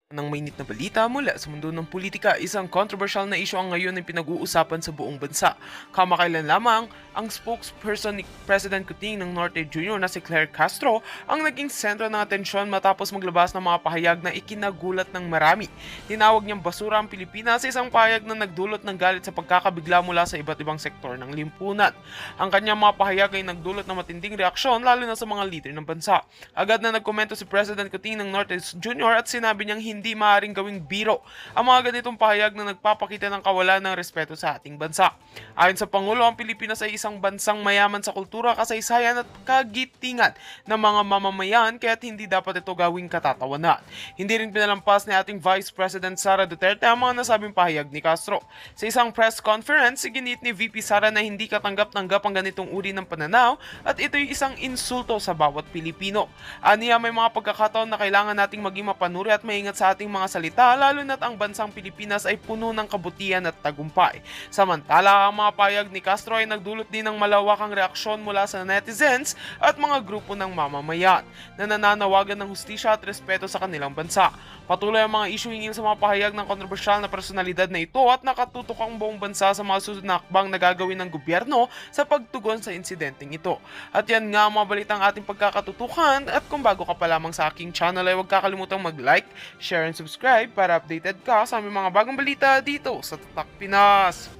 Ng mainit na balita mula sa mundo ng politika, isang controversial na isyu ang ngayon ay pinag-uusapan sa buong bansa. Kamakailan lamang, ang spokesperson ni President Kuting ng Norte Jr. na si Claire Castro ang naging sentro ng atensyon matapos maglabas ng mga pahayag na ikinagulat ng marami. Tinawag niyang basura ang Pilipinas sa isang pahayag na nagdulot ng galit sa pagkakabigla mula sa iba't ibang sektor ng lipunan. Ang kanyang mga pahayag ay nagdulot ng matinding reaksyon lalo na sa mga leader ng bansa. Agad na nagkomento si President Kuting ng Norte Jr. at sinabi niyang hindi maaaring gawing biro ang mga ganitong pahayag na nagpapakita ng kawalan ng respeto sa ating bansa. Ayon sa Pangulo, ang Pilipinas ay isang bansang mayaman sa kultura, kasaysayan at kagitingan ng mga mamamayan, kaya't hindi dapat ito gawing katatawanan. Hindi rin pinalampas ni ating Vice President Sara Duterte ang mga nasabing pahayag ni Castro. Sa isang press conference, iginit ni VP Sara na hindi katanggap-tanggap ang ganitong uri ng pananaw at ito'y isang insulto sa bawat Pilipino. Aniya, may mga pagkakataon na kailangan nating maging mapanuri at maingat sa ating mga salita, lalo na't ang bansang Pilipinas ay puno ng kabutihan at tagumpay. Samantala, ang mga payag ni Castro ay nagdulot din ng malawakang reaksyon mula sa netizens at mga grupo ng mamamayan na nananawagan ng hustisya at respeto sa kanilang bansa. Patuloy ang mga isyu hinggil sa mga pahayag ng kontrobersyal na personalidad na ito at nakatutok ang buong bansa sa mga susunod na hakbang na gagawin ng gobyerno sa pagtugon sa insidenteng ito. At yan nga ang mga balitang ating pagkakatutukan, at kung bago ka pa lamang sa aking channel ay huwag kakalimutang mag-like, share and subscribe para updated ka sa aming mga bagong balita dito sa Tatak Pinas.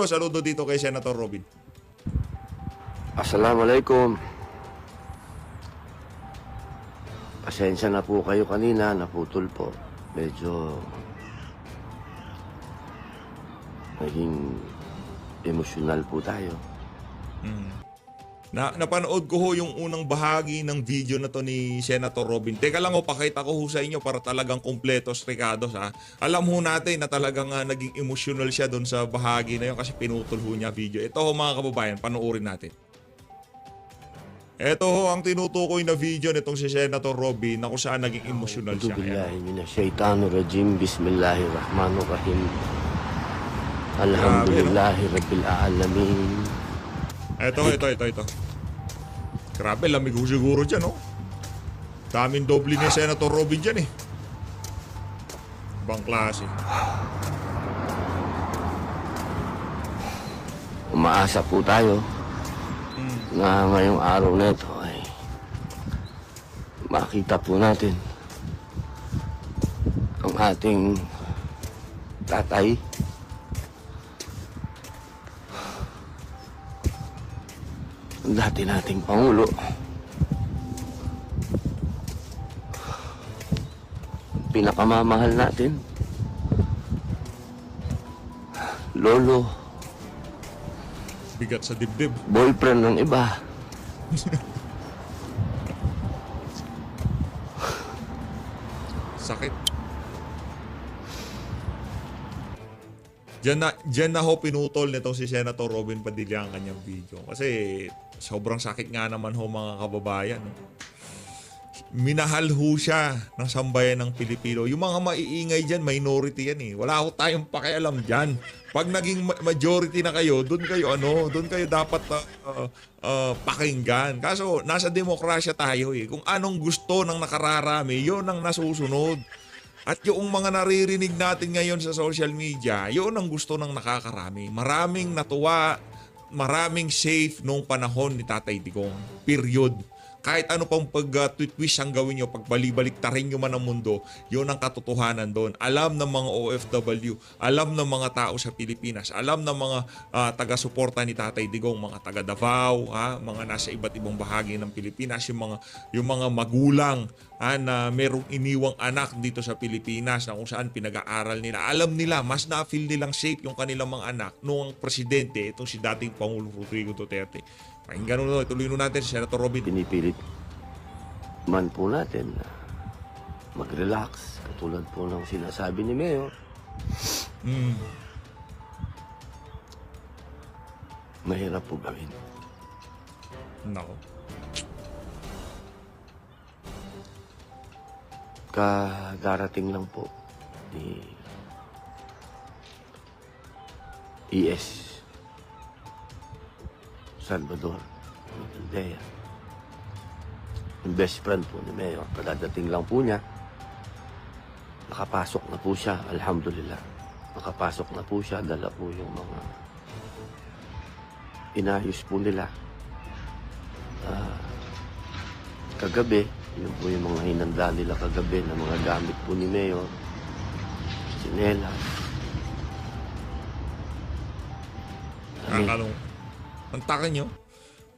Saludo dito kay Senator Robin. Assalamualaikum. Pasensya na po kayo kanina, naputol po. Medyo naging emosyonal po tayo. Napanood ko ho yung unang bahagi ng video na to ni Senator Robin. Teka lang ho, pakita ko ho sa inyo para talagang kumpletos, Ricardo. Alam ho natin na talagang naging emotional siya doon sa bahagi na yun kasi pinutol ho niya video. Ito ho mga kababayan, panoorin natin. Ito ho ang tinutukoy na video nitong si Senator Robin na kung saan naging emotional siya. Billahi minasyaitanirrajim. Bismillahirrahmanirrahim. Alhamdulillahi rabbil alamin. Ito. Grabe, lamig ho siguro dyan, no? Daming doble ni Senator Robin dyan, eh. Ibang klase. Umaasa po tayo na ngayong araw na ito ay makita po natin ang ating tatay, ang dati nating Pangulo, pinakamamahal natin, lolo, Bigat sa dibdib. boyfriend ng iba. Sakit. Diyan na ho pinutol nitong si Senator Robin Padilla ang kanyang video. Kasi sobrang sakit nga naman ho mga kababayan. No? Minahal ho siya ng sambayan ng Pilipino. Yung mga maiingay dyan, minority yan, eh. Wala ho tayong pakialam dyan. Pag naging majority na kayo, doon kayo dapat pakinggan. Kaso nasa demokrasya tayo, eh. Kung anong gusto ng nakararami, yun ang nasusunod. At yung mga naririnig natin ngayon sa social media, yun ang gusto ng nakakarami. Maraming natuwa, maraming safe nung panahon ni Tatay Digong. Period. Kahit ano pang pag-twist ang gawin nyo, pagbalik-tarin nyo man ang mundo, yun ang katotohanan doon. Alam ng mga OFW, alam ng mga tao sa Pilipinas, alam ng mga taga-suporta ni Tatay Digong, mga taga Davao, mga nasa iba't ibang bahagi ng Pilipinas, yung mga magulang na merong iniwang anak dito sa Pilipinas na kung saan pinag-aaral nila. Alam nila, mas na-feel nilang safe yung kanilang mga anak noong presidente, itong si dating Pangulo Rodrigo Duterte. Pakinggan nyo, ituloy nyo natin si Senator Robin. Pinipilit man po natin na mag-relax, katulad po ng sinasabi ni Mayor. Mahirap po gawin. Nako. Darating lang po ni ES Salvador Aldea, yung best friend po ni Mayor. Pagdating lang po niya, nakapasok na po siya, alhamdulillah. Nakapasok na po siya, dala po yung mga inayos po nila. Kagabi, yun po yung mga hinanda nila kagabi na mga gamit po ni Mayor, sinelas.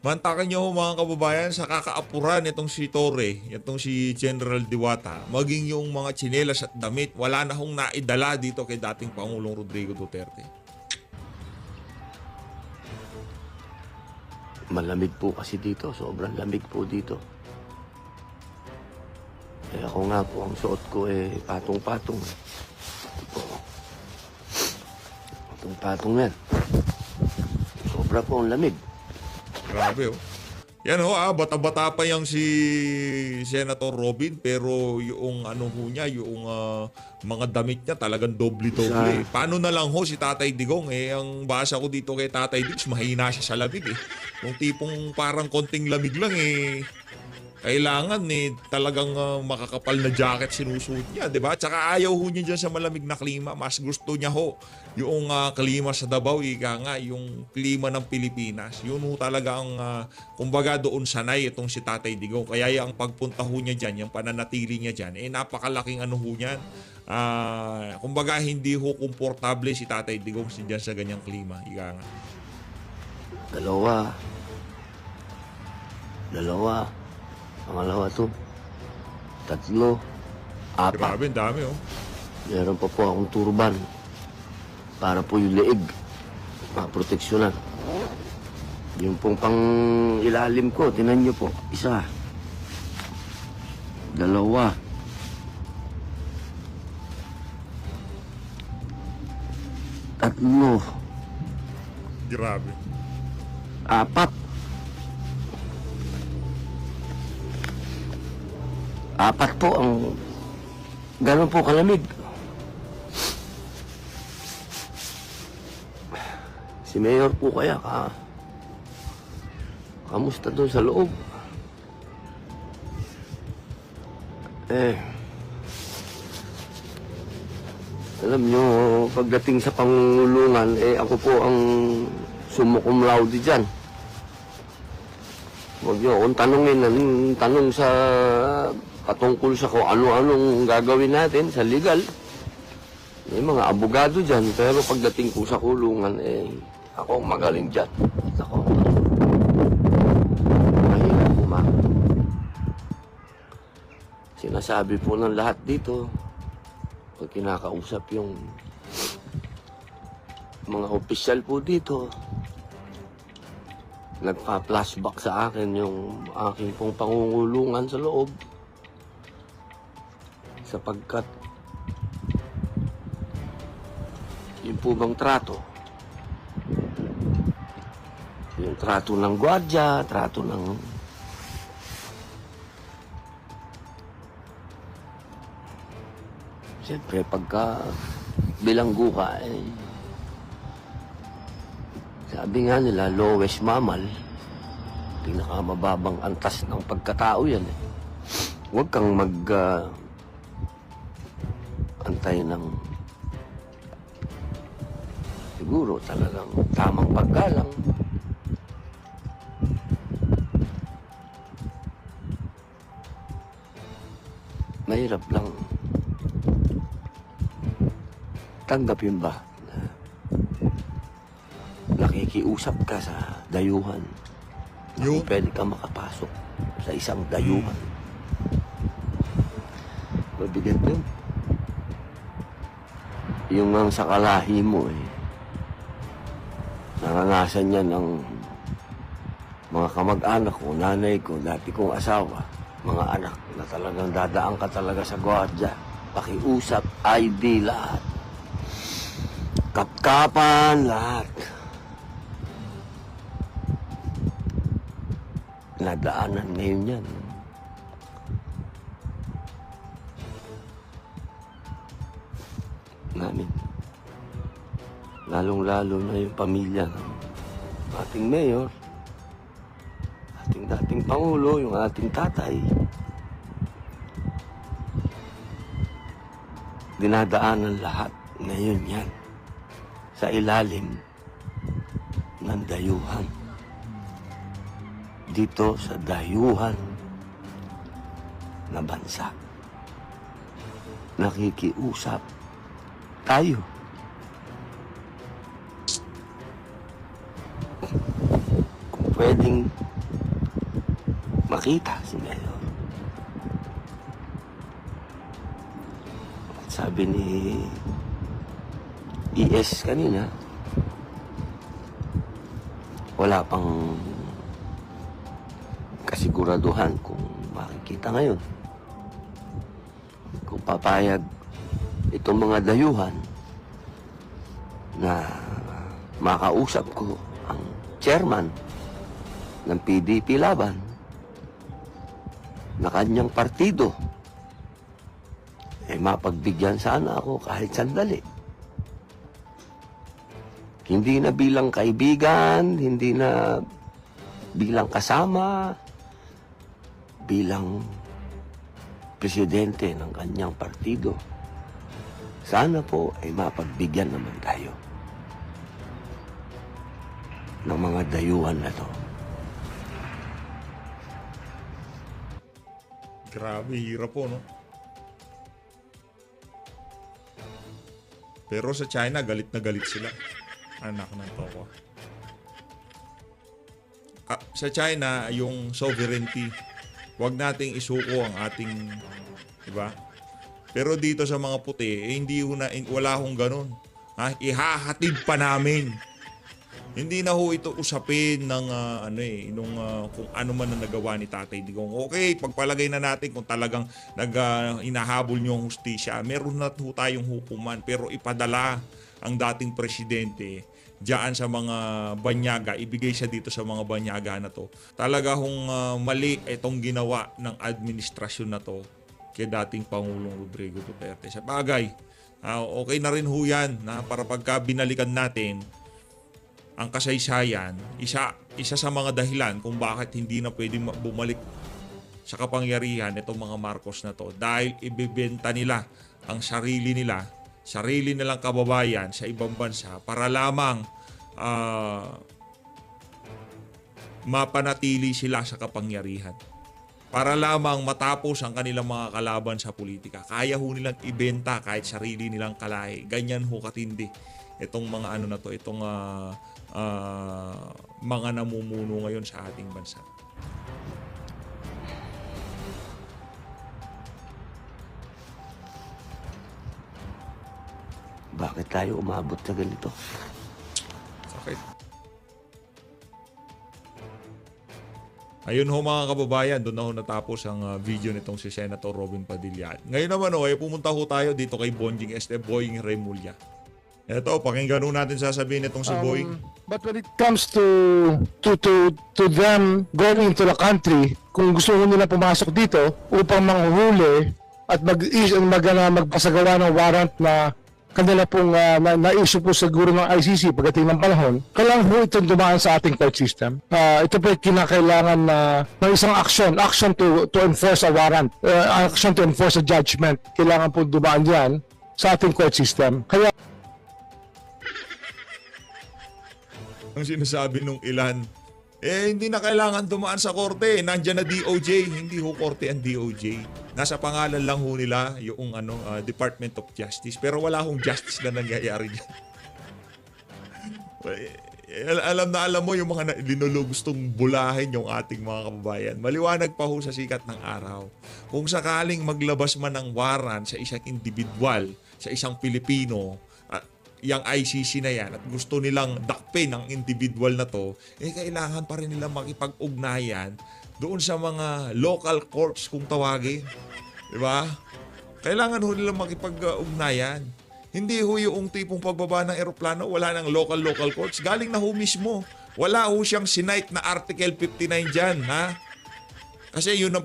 Mantakan nyo mga kababayan sa kakaapuran itong si Torre, itong si General Diwata, maging yung mga tsinelas at damit, wala na hong naidala dito kay dating Pangulong Rodrigo Duterte. Malamig po kasi dito, sobrang lamig po dito. Eh ako nga po, ang suot ko patong-patong. Patong-patong yan. Sobra po ang lamig. Grabe Yan bata-bata pa yang si Senator Robin, pero yung ano ho niya, yung mga damit niya talagang doble-doble. Paano na lang si Tatay Digong ang basa ko dito kay Tatay Digong, mahina siya sa lamig Yung tipong parang konting lamig lang kailangan talagang makakapal na jacket sinusuot niya, 'di ba? Tsaka ayaw ho niya diyan sa malamig na klima. Mas gusto niya yung klima sa Davao, yung klima ng Pilipinas. Yun talaga ang kumbaga doon sanay itong si Tatay Digong. Kaya ang pagpunta ho niya diyan, yung pananatili niya diyan, napakalaking niyan. Kumbaga hindi ho komportable si Tatay Digong diyan sa ganyang klima, Dalawa. Pangalawa to. 3, 4. Grabe, ang dami Meron pa po akong turban. Para po yung leeg. Maproteksyonan. Yung pong pang ilalim ko, tinan nyo po. 1. 2. 3. Grabe. 4. 4 po ang gano'n po kalamig. Si Mayor po kaya kamusta doon sa loob? Alam nyo, pagdating sa pangulungan, ako po ang sumukum laude dyan. Huwag nyo akong tanong sa patungkol sa kung ano-anong gagawin natin sa legal. May mga abogado dyan, pero pagdating ko sa kulungan, ako ang magaling dyan. Ako mahirap pumakot. Sinasabi po ng lahat dito, pag kinakausap yung mga opisyal po dito, nagpa-flashback sa akin yung aking pong pangungulungan sa loob. Sapagkat yung po bang trato, yung trato ng gwardiya, trato ng siyempre pagka bilanggo ka sabi nga nila lowest mammal, pinakamababang antas ng pagkatao yan huwag kang antay ng siguro talagang tamang paggalang. Mahirap lang tanggapin ba na nakikiusap ka sa dayuhan na kung pwede ka makapasok sa isang dayuhan. Mabigat yun. Yung ang sa kalahi mo naranasan niya ng mga kamag-anak ko, nanay ko, dati kong asawa, mga anak na talagang dadaan ka talaga sa gwardiya. Pakiusap, ID, lahat. Kapkapan, lahat. Nadaanan ngayon yan. namin. Lalong-lalo na yung pamilya ng ating mayor, ating dating Pangulo, yung ating tatay. Dinadaanan lahat ngayon yan sa ilalim ng dayuhan. Dito sa dayuhan na bansa. Nakikiusap tayo. Kung pwedeng makita si Mayor. Sabi ni ES kanina, wala pang kasiguraduhan kung makikita ngayon. Kung papayag itong mga dayuhan na makausap ko ang chairman ng PDP Laban na kanyang partido, mapagbigyan sana ako kahit sandali. Hindi na bilang kaibigan, hindi na bilang kasama, bilang presidente ng kanyang partido. Sana po ay mapagbigyan naman tayo ng mga dayuhan na to. Grabe, hirap po, no? Pero sa China, galit na galit sila. Anak ng toko. Sa China, yung sovereignty, wag nating isuko ang ating, di ba? Pero dito sa mga puti, wala hong ganun. Ihahatid pa namin. Hindi na ho ito usapin ng kung ano man ang nagawa ni Tatay Digong. Okay, pagpalagay na natin kung talagang inahabol niyo ang hustisya, meron na ho tayong hukuman, pero ipadala ang dating presidente diyan sa mga banyaga, ibigay siya dito sa mga banyaga na to. Talaga hong mali itong ginawa ng administrasyon na to kay dating Pangulong Rodrigo Duterte. Sa bagay, okay na rin ho yan na para pagka binalikan natin ang kasaysayan, isa sa mga dahilan kung bakit hindi na pwedeng bumalik sa kapangyarihan itong mga Marcos na to dahil ibebenta nila ang sarili nilang kababayan sa ibang bansa para lamang mapanatili sila sa kapangyarihan. Para lamang matapos ang kanilang mga kalaban sa politika. Kaya ho nilang ibenta kahit sarili nilang kalahi. Ganyan ho katindi itong mga itong mga namumuno ngayon sa ating bansa. Bakit tayo umabot sa ganito? Sakit. Ayun ho mga kababayan, doon na ho natapos ang video nitong si Senator Robin Padilla. Ngayon naman pumunta ho tayo dito kay Bonjing Boying Remulla. Ito, pakinggan ho natin sasabihin itong si Boying. But when it comes to them going into the country, kung gusto nila pumasok dito upang manghuhuli at magpasagawa ng warrant na kanila pong na-issue po siguro ng ICC pagdating ng panahon, kailangan po itong dumaan sa ating court system. Ito po ay kinakailangan ng isang action to enforce a warrant, action to enforce a judgment. Kailangan po dumaan yan sa ating court system. Kaya Ang sinasabi nung ilan, hindi na kailangan dumaan sa korte. Nandiyan na DOJ. Hindi ho korte ang DOJ. Nasa pangalan lang ho nila yung Department of Justice. Pero wala hong justice na nangyayari dyan. Alam mo yung mga linulugustong bulahin yung ating mga kababayan. Maliwanag pa ho sa sikat ng araw. Kung sakaling maglabas man ng warrant sa isang individual, sa isang Pilipino, yung ICC na yan at gusto nilang dakpin ang individual na to, kailangan pa rin nilang makipag-ugnayan doon sa mga local courts kung tawagin. Diba? Kailangan ho nilang makipag-ugnayan. Hindi ho yung tipong pagbaba ng eroplano, wala ng local courts. Galing na ho mismo. Wala ho siyang sinight na Article 59 dyan, ha? Kasi yun ang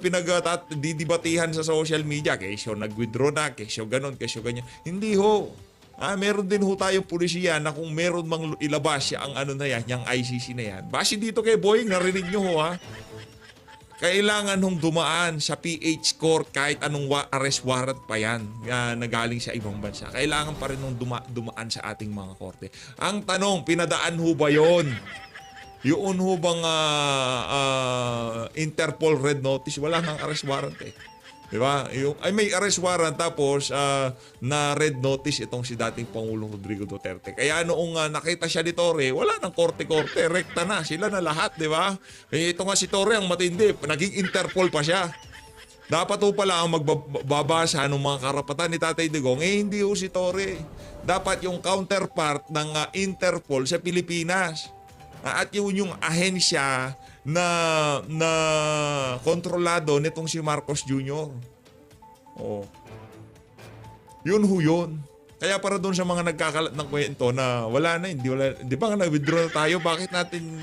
didibatihan sa social media. Kesyo nag-withdraw na, kesyo ganon, kesyo ganyan. Hindi ho. Meron din ho tayong pulisiya na kung meron mang ilabas siya ang ano na yan, yung ICC na yan. Base dito kay Boying, narinig nyo ho ha. Kailangan hong dumaan sa PH court kahit anong arrest warrant pa yan na galing sa ibang bansa. Kailangan pa rin hong dumaan sa ating mga korte. Ang tanong, pinadaan ho ba yun? Yun ho bang Interpol red notice? Wala nang arrest warrant eh. Diba? May arrest warrant tapos na red notice itong si dating Pangulong Rodrigo Duterte. Kaya noong nakita siya ni Torre, wala nang korte-korte, rekta na. Sila na lahat, di ba? Ito nga si Torre ang matindi, naging Interpol pa siya. Dapat ho pala ang magbabasa ng mga karapatan ni Tatay Digong, hindi ho si Torre. Dapat yung counterpart ng Interpol sa Pilipinas. At yun yung ahensya na kontrolado nitong si Marcos Jr. Oh. Yun ho yun. Kaya para doon sa mga nagkakalat ng kwento na wala na, hindi wala, di ba nga na-withdraw na tayo, bakit natin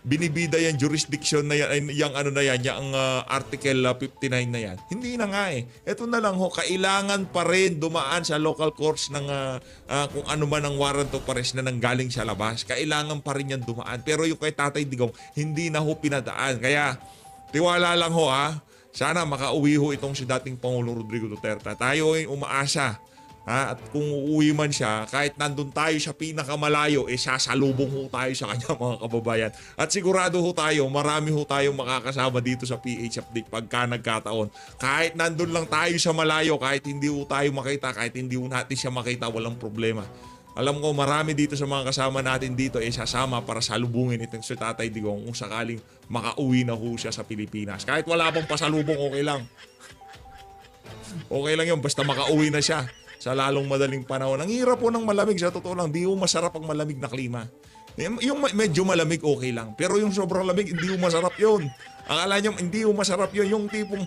binibida yung jurisdiction na yan, yung ano na yan, yung Article 59 na yan. Hindi na nga eh. Ito na lang ho, kailangan pa rin dumaan sa local courts ng kung ano man ang warrant of arrest na nanggaling sa labas. Kailangan pa rin yan dumaan. Pero yung kay Tatay Digong, hindi na ho pinadaan. Kaya, tiwala lang ho ha. Sana makauwi ho itong si dating Pangulong Rodrigo Duterte. Tayo ay umaasa. At kung uuwi man siya, kahit nandun tayo sa pinakamalayo, sasalubong ho tayo sa kanya mga kababayan. At sigurado ho tayo, marami ho tayong makakasama dito sa PH Update pagka nagkataon. Kahit nandun lang tayo sa malayo, kahit hindi ho tayo makita, kahit hindi ho natin siya makita, walang problema. Alam ko marami dito sa mga kasama natin dito sasama para salubungin itong si Tatay Digong kung sakaling makauwi na ho siya sa Pilipinas. Kahit wala pang pasalubong, okay lang. Okay lang yun, basta makauwi na siya sa lalong madaling panahon. Ang hirap po ng malamig, sa totoo lang, di ho masarap ang malamig na klima. Yung medyo malamig, okay lang. Pero yung sobrang lamig, hindi ho masarap yun. Akala nyo, hindi ho masarap yun. Yung tipong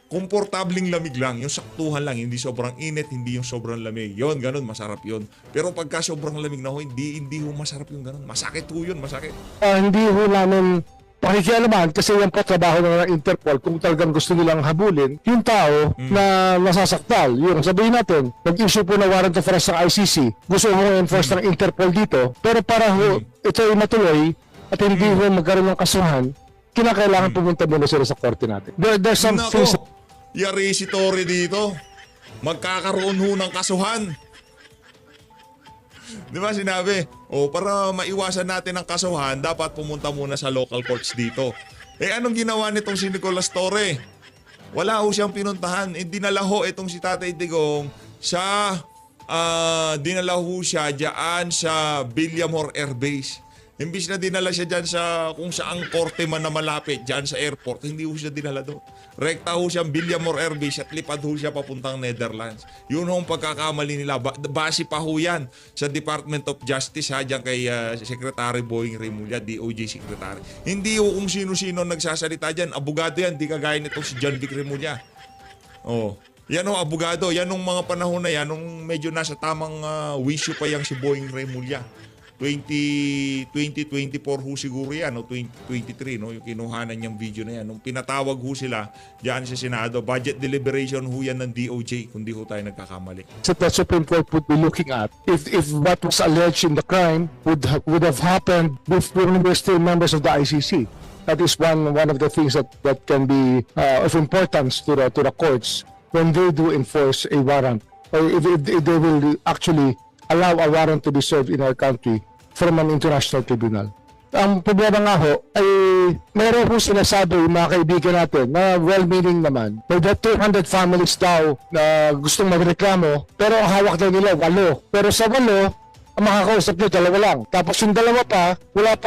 komportabling lamig lang, yung saktuhan lang, hindi sobrang init, hindi yung sobrang lamig. Yun, ganun, masarap yun. Pero pagka sobrang lamig na ho, hindi ho masarap yung ganun. Masakit ho yun, masakit. Hindi ho namin pakikialaman kasi yan po trabaho ng Interpol kung talagang gusto nilang habulin yung tao na nasasaktal. Yung sabihin natin, nag-issue po na warrant of arrest ng ICC, gusto mo enforce ng Interpol dito, pero para ho ito ay matuloy at hindi ho magkaroon ng kasuhan, kinakailangan pumunta muna sila sa korte natin. There's some things... Yari si Torre dito. Magkakaroon ho ng kasuhan. Di ba sinabi? Para maiwasan natin ang kasuhan, dapat pumunta muna sa local courts dito. Anong ginawa nitong si Nicolas Torre? Wala ho siyang pinuntahan. Dinala ho itong si Tatay Digong sa dinala ho siya dyan sa Villamor Air Base. Imbis na dinala siya dyan sa kung saang korte man na malapit, dyan sa airport, hindi ho siya dinala doon. Rekta ho siyang Villamor Air Base at lipad ho siya papuntang Netherlands. Yun ho ang pagkakamali nila. Base pa ho yan sa Department of Justice dyan kay Secretary Boying Remulla, DOJ Secretary. Hindi ho kung sino-sino nagsasalita dyan. Abogado yan, di kagaya nitong si John Vic Remulla. Yan ho, abogado. Yan nung mga panahon na yan, nung medyo nasa tamang wisyo pa yang si Boying Remulla. 2024 ho siguro yan, 2023, yung kinuhanan niyang video na yan. Nung pinatawag ho sila diyan sa Senado, budget deliberation ho yan ng DOJ, kung di ho tayo nagkakamali. So the Supreme Court would be looking at if what was alleged in the crime would have happened before we were still members of the ICC. That is one of the things that can be of importance to the courts when they do enforce a warrant, or if they will actually allow a warrant to be served in our country from an international tribunal. Ang problema nga ho ay meron po sinasabi yung mga kaibigan natin na well-meaning naman. May 200 families daw na gustong magreklamo pero ang hawak daw nila 8. Pero sa 8, ang makakausap nyo 2 lang. Tapos yung 2 pa, wala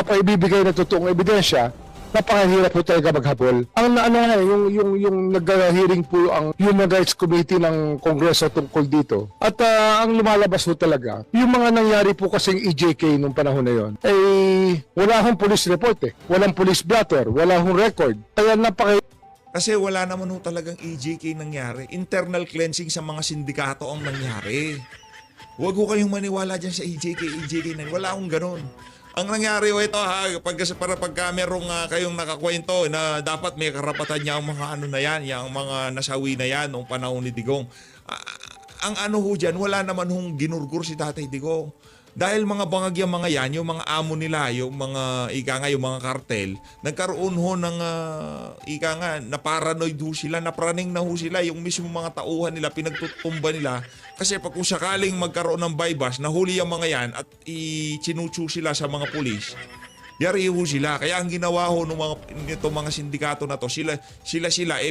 pang ibibigay na totoong ebidensya. Napakahirap po talaga maghabol. Yung nag-hearing po ang Human Rights Committee ng Kongreso tungkol dito. At ang lumalabas po talaga, yung mga nangyari po kasing EJK nung panahon na yon, wala akong police report Walang police blotter, wala akong record. Kaya Kasi wala naman ho talagang EJK nangyari. Internal cleansing sa mga sindikato ang nangyari. Huwag ho kayong maniwala dyan sa EJK na. Wala akong ganun. Ang nangyari ito pagka merong kayong nakakwento na dapat may karapatan niya ang mga ano na yan, yung mga nasawi na yan noong panahon ni Digong. ang ano ho dyan, wala naman hong ginurgur si Tatay Digong. Dahil mga bangag yung mga yan, yung mga amo nila, yung mga, yung mga kartel, nagkaroon ho ng, na paranoid ho sila, napraning na ho sila, yung mismo mga tauhan nila, pinagtutumba nila. Kasi pag kung sakaling magkaroon ng bypass, nahuli yung mga yan at ichinuchu sila sa mga pulis, yari ho sila. Kaya ang ginawa ho ng mga sindikato na to, sila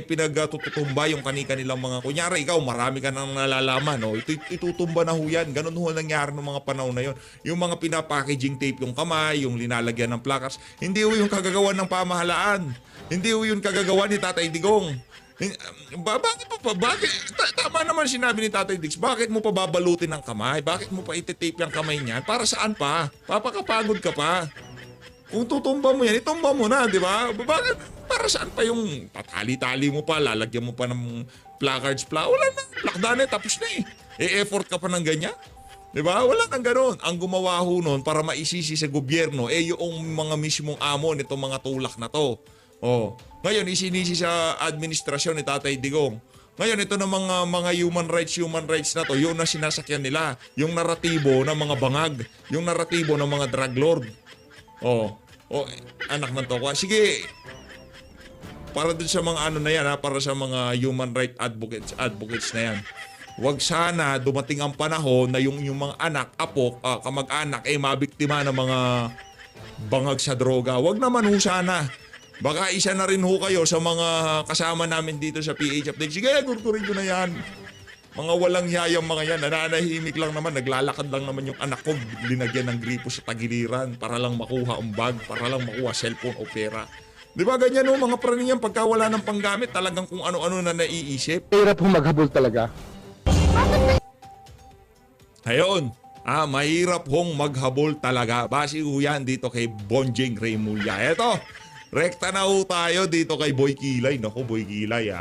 pinagtutumba yung kanilang mga, kunyari ikaw, marami ka nang nalalaman, no? Itutumba na ho yan. Ganun ho nangyari ng mga panahon na yon. Yung mga pinapackaging tape yung kamay, yung linalagyan ng placards, hindi ho yung kagagawan ng pamahalaan. Hindi ho yung kagagawan ni Tatay Digong. Tama naman sinabi ni Tatay Diggs, bakit mo pa babalutin ang kamay? Bakit mo pa ititape yung kamay niyan? Para saan pa? Papakapagod ka pa. Kung tutumba mo yan, itumba mo na, di ba? Bakit? Para saan pa yung tatali-tali mo pa, lalagyan mo pa ng placards, wala na, lakdan eh, tapos na eh. E-effort ka pa ng ganyan. Di ba? Wala nang gano'n. Ang gumawa ho nun para maisisi sa gobyerno, yung mga mismong amo nitong mga tulak na to. Oh. Ngayon, isinisi sa administrasyon ni Tatay Digong. Ngayon, ito na mga human rights na to, yun na sinasakyan nila. Yung naratibo ng mga bangag, yung naratibo ng mga drug lord. Anak ng tokwa. Sige, para dun sa mga ano na yan, para sa mga human rights advocates na yan. Huwag sana dumating ang panahon na yung mga anak, apo, kamag-anak, mabiktima ng mga bangag sa droga. Huwag naman ho sana. Baka isa na rin ho kayo sa mga kasama namin dito sa PH Update. Sige, gurgurin ko na yan. Mga walang yayang mga yan, nananahimik lang naman, naglalakad lang naman yung anak ko, linagyan ng gripo sa tagiliran para lang makuha ang bag, para lang makuha cellphone o pera. Di ba ganyan o mga praning yan, pagka wala ng panggamit, talagang kung ano-ano na naiisip. Hirap po maghabol talaga. Ayun, mahirap hong maghabol talaga. Base ho yan dito kay Bonjing Remulla. Eto, rekta na ho tayo dito kay Boy Kilay. Naku, Boy Kilay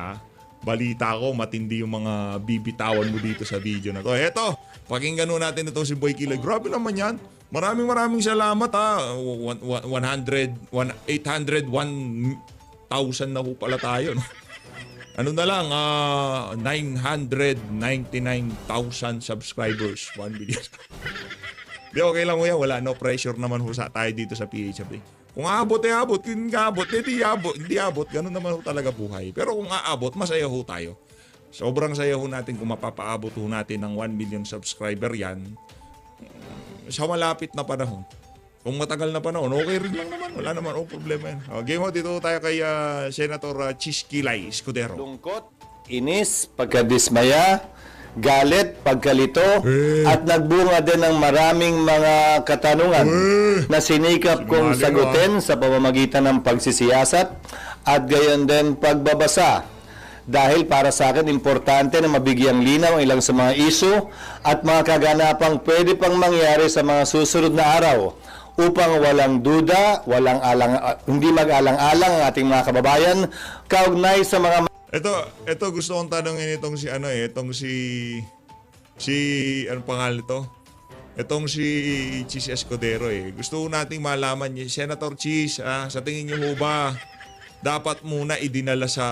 balita ko, matindi yung mga bibitawan mo dito sa video na to. Eto, pakinggan natin ito si Boy Kilay. Grabe naman yan. Maraming salamat 801,000 na ho pala tayo. No? Ano na lang, 999,000 subscribers. 1 million. Di, okay lang ho yan. Wala, no pressure naman ho tayo dito sa PHP. Kung aabot, abot. Kung aabot, hindi abot. Ganun naman ho talaga buhay. Pero kung aabot, masaya ho tayo. Sobrang saya ho natin kung mapapaabot ho natin ng 1 million subscriber yan. Sa malapit na panahon. Kung matagal na panahon, okay rin lang naman. Wala naman problema yan. Okay ho, dito tayo kay Senator Chis Kilay Escudero. Lungkot, inis, pagkadismaya, galit, pagkalito, at nagbunga din ng maraming mga katanungan na sinikap kong sagutin sa pamamagitan ng pagsisiyasat at gayon din pagbabasa. Dahil para sa akin, importante na mabigyang linaw ang ilang sa mga isyu at mga kaganapang pwede pang mangyari sa mga susunod na araw upang walang duda, hindi mag-alang-alang ang ating mga kababayan kaugnay sa mga Ito gusto kong tanongin itong si ano pangalan ito? Itong si Chis Escudero Gusto nating malaman niya, Senator Chis, sa tingin niyo ho ba dapat muna idinala sa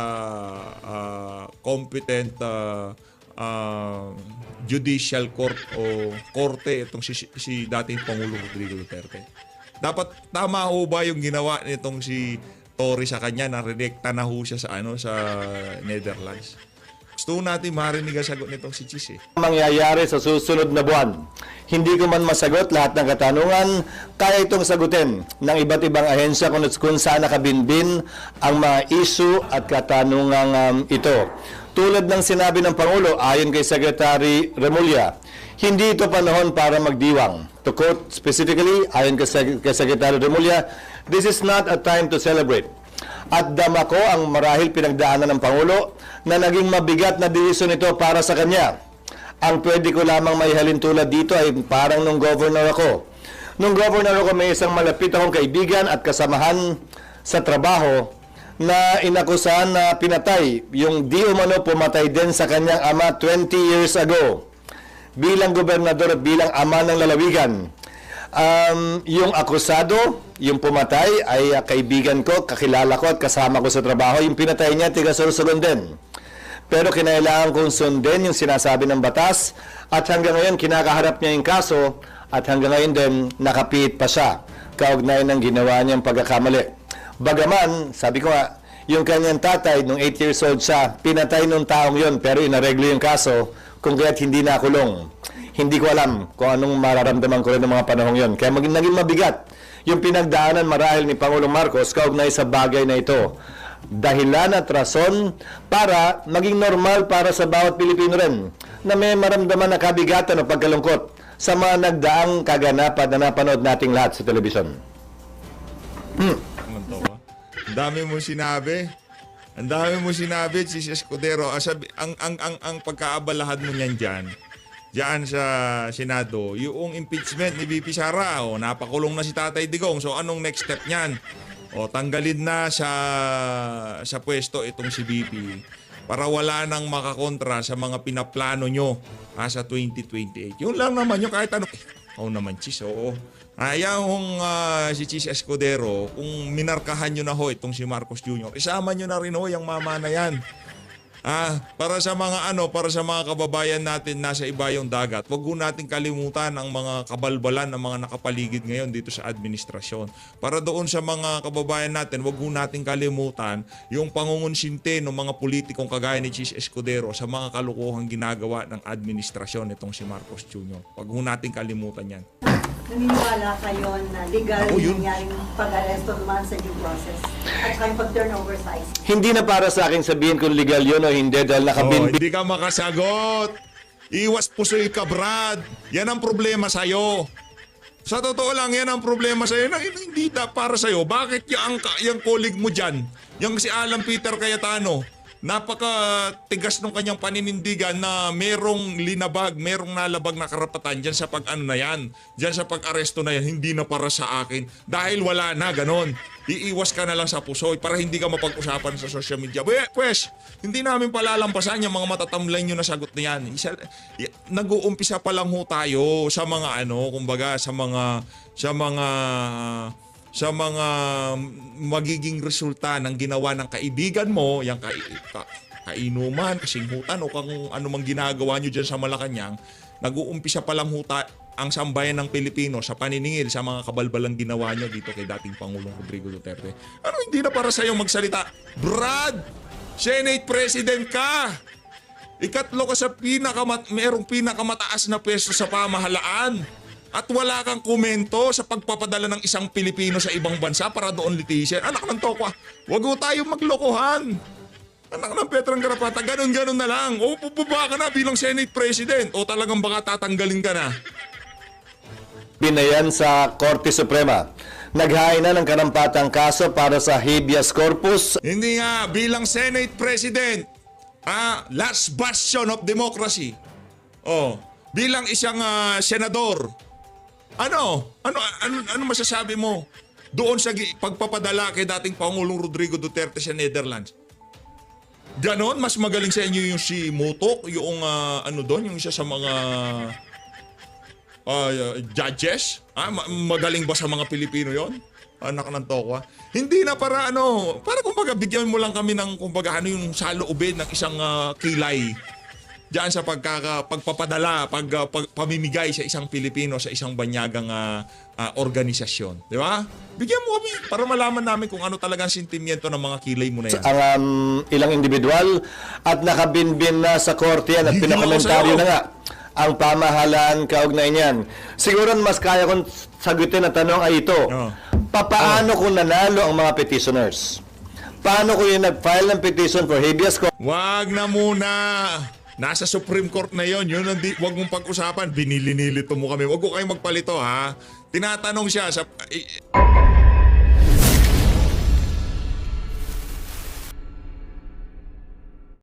competent judicial court o korte itong si dating Pangulong Rodrigo Duterte? Dapat tama ho ba yung ginawa nitong si Tory sa kanya na redekta na ho siya sa Netherlands? Gusto natin marinig ang sagot nitong si Chis mangyayari sa susunod na buwan. Hindi ko man masagot lahat ng katanungan, kaya itong sagutin ng iba't ibang ahensya kung saan nakabinbin ang mga issue at katanungang ito. Tulad ng sinabi ng Pangulo, ayon kay Secretary Remulla, hindi ito panahon para magdiwang. To quote specifically, ayon kay Secretary Remulla, this is not a time to celebrate. At dama ko ang marahil pinagdaanan ng Pangulo na naging mabigat na desisyon ito para sa kanya. Ang pwede ko lamang maihalin tulad dito ay parang nung governor ako. Nung governor ako, may isang malapit akong kaibigan at kasamahan sa trabaho na inakusahan na pinatay. Yung di umano pumatay din sa kanyang ama 20 years ago. Bilang gobernador at bilang ama ng lalawigan. Yung akusado, yung pumatay ay kaibigan ko, kakilala ko at kasama ko sa trabaho. Yung pinatay niya, tiga Sorsogon din. Pero kinailangan kong sundin yung sinasabi ng batas at hanggang ngayon kinakaharap niya yung kaso at hanggang ngayon din nakapiit pa siya kaugnay ng ginawa niyang pagkakamali. Bagaman, sabi ko nga, yung kanyang tatay, nung 8 years old siya, pinatay nung taong yon pero inareglo yung kaso kung kaya't hindi nakulong. Hindi ko alam kung anong mararamdaman ko rin ng mga panahong yon. Kaya naging mabigat yung pinagdaanan marahil ni Pangulong Marcos kaugnay sa bagay na ito. Dahilan at rason para maging normal para sa bawat Pilipino rin na may maramdaman na kabigatan o pagkalungkot sa mga nagdaang kaganapan na napanood nating lahat sa telebisyon. Ang dami mo sinabi. Ang dami mo sinabi, si Escudero. Ang pagkaabalahan mo niyan diyan sa Senado, yung impeachment ni VP Sara, napakulong na si Tatay Digong. So anong next step niyan? Tanggalin na sa pwesto itong si VP para wala nang makakontra sa mga pinaplano nyo sa 2028. Yun lang naman yung kahit ano. Naman, Chis, oo. Ayang si Chis Escudero, kung minarkahan nyo na itong si Marcos Jr., isama nyo na rin yung mama na yan. Para sa mga kababayan natin nasa ibayong dagat, wag ho natin kalimutan ang mga kabalbalan ng mga nakapaligid ngayon dito sa administrasyon. Para doon sa mga kababayan natin, wag ho natin kalimutan yung pangungunsinte ng mga politikong kagaya ni Chis Escudero sa mga kalukuhang ginagawa ng administrasyon nitong si Marcos Jr. Wag ho natin kalimutan yan. Naniniwala kayo na legal yung nangyaring pag-aresto naman sa due process at saka yung pag-turnover sa ICC? Hindi na para sa akin sabihin kung legal yun o hindi dahil nakabinbin. Hindi ka makasagot. Iwas pusoy ka, Brad. Yan ang problema sa'yo. Sa totoo lang, yan ang problema sa'yo. Hindi para sa'yo. Bakit yung colleague mo dyan, yung si Alan Peter Cayetano, napaka-tigas ng kanyang paninindigan na merong linabag, merong nalabag na karapatan dyan sa na yan. Dyan sa pag-aresto na yan, hindi na para sa akin. Dahil wala na, ganon. Iiwas ka na lang sa pusoy para hindi ka mapag-usapan sa social media. Pues, hindi namin palalampasan yung mga matatamlay nyo na sagot na yan. Nag-uumpisa pa lang ho tayo sa mga kumbaga sa mga magiging resulta ng ginawa ng kaibigan mo, yung kainuman, kasinghutan o kung ano mang ginagawa nyo dyan sa Malacanang, nag-uumpisa pa lang ang sambayan ng Pilipino sa paniningil sa mga kabalbalang ginawa nyo dito kay dating Pangulong Rodrigo Duterte. Hindi na para sa'yo magsalita. Brad, Senate President ka! Ikatlo ka sa merong pinakamataas na pwesto sa pamahalaan. At wala kang komento sa pagpapadala ng isang Pilipino sa ibang bansa para doon litisyan. Anak ng tokwa, wag ho tayo maglokohan. Anak ng Petrang Garapata, ganun-ganun na lang. Bubaba ka na bilang Senate President o talagang baka tatanggalin ka na. Binayan sa Korte Suprema. Naghain na ng karampatang kaso para sa habeas corpus. Hindi nga, bilang Senate President, last bastion of democracy. Bilang isang senador, ano masasabi mo doon sa pagpapadala kay dating Pangulong Rodrigo Duterte sa Netherlands? Ganon, mas magaling sa inyo yung si Mutok, yung yung isa sa mga judges? Magaling ba sa mga Pilipino yon? Anak ng tokwa. Hindi na para para kumbaga bigyan mo lang kami ng kumbaga yung saloobin ng isang kilay diyan sa pagpapadala, pamimigay sa isang Pilipino sa isang banyagang organisasyon. Di ba? Bigyan mo kami para malaman namin kung ano talagang sentimiento ng mga kilay mo na yan. Ang ilang individual at nakabinbin na sa korte yan at pinakomentaryo na nga ang pamahalaan kaugnay niyan. Siguro mas kaya kong sagutin na tanong ay ito. Paano kung nanalo ang mga petitioners? Paano kung yung nag-file ng petition for habeas corpus? Wag na muna. Nasa Supreme Court na yon. Yun ang wag mong pag-usapan. Binili-nilito mo kami. Wag ko kayong magpalito, ha? Tinatanong siya sa